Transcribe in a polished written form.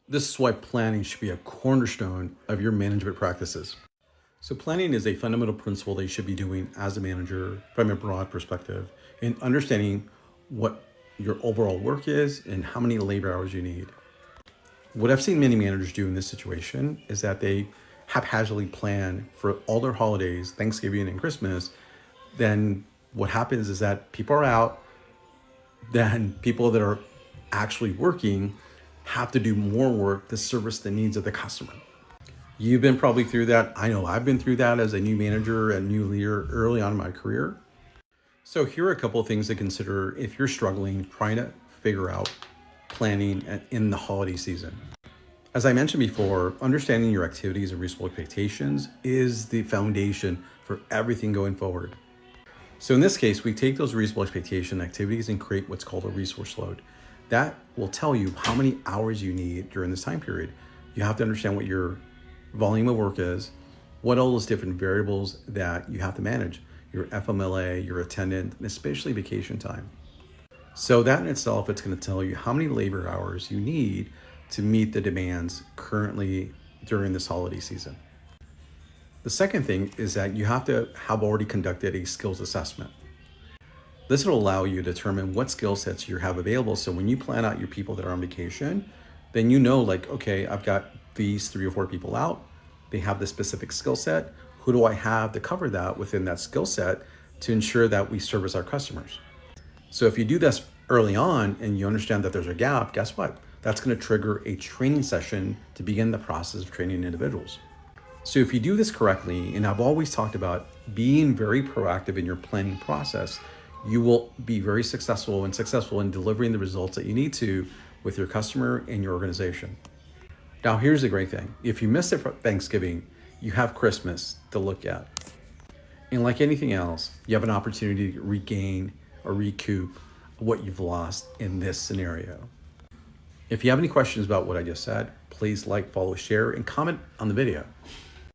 This is why planning should be a cornerstone of your management practices. So planning is a fundamental principle that you should be doing as a manager from a broad perspective and understanding what your overall work is and how many labor hours you need. What I've seen many managers do in this situation is that they haphazardly plan for all their holidays, Thanksgiving and Christmas. Then what happens is that people are out, then people that are actually working have to do more work to service the needs of the customer. You've been probably through that. I know I've been through that as a new manager and new leader early on in my career. So here are a couple of things to consider if you're struggling trying to figure out planning in the holiday season. As I mentioned before, understanding your activities and reasonable expectations is the foundation for everything going forward. So in this case, we take those reasonable expectation activities and create what's called a resource load. That will tell you how many hours you need during this time period. You have to understand what your volume of work is, what all those different variables that you have to manage, your FMLA, your attendant, and especially vacation time. So that in itself, it's going to tell you how many labor hours you need to meet the demands currently during this holiday season. The second thing is that you have to have already conducted a skills assessment. This will allow you to determine what skill sets you have available. So when you plan out your people that are on vacation, then you know like, okay, I've got these 3 or 4 people out. They have this specific skill set. Who do I have to cover that within that skill set to ensure that we service our customers? So if you do this early on and you understand that there's a gap, guess what? That's going to trigger a training session to begin the process of training individuals. So if you do this correctly, and I've always talked about being very proactive in your planning process, you will be very successful in delivering the results that you need to with your customer and your organization. Now, here's the great thing. If you missed it for Thanksgiving, you have Christmas to look at. And like anything else, you have an opportunity to regain or recoup what you've lost in this scenario. If you have any questions about what I just said, please like, follow, share, and comment on the video.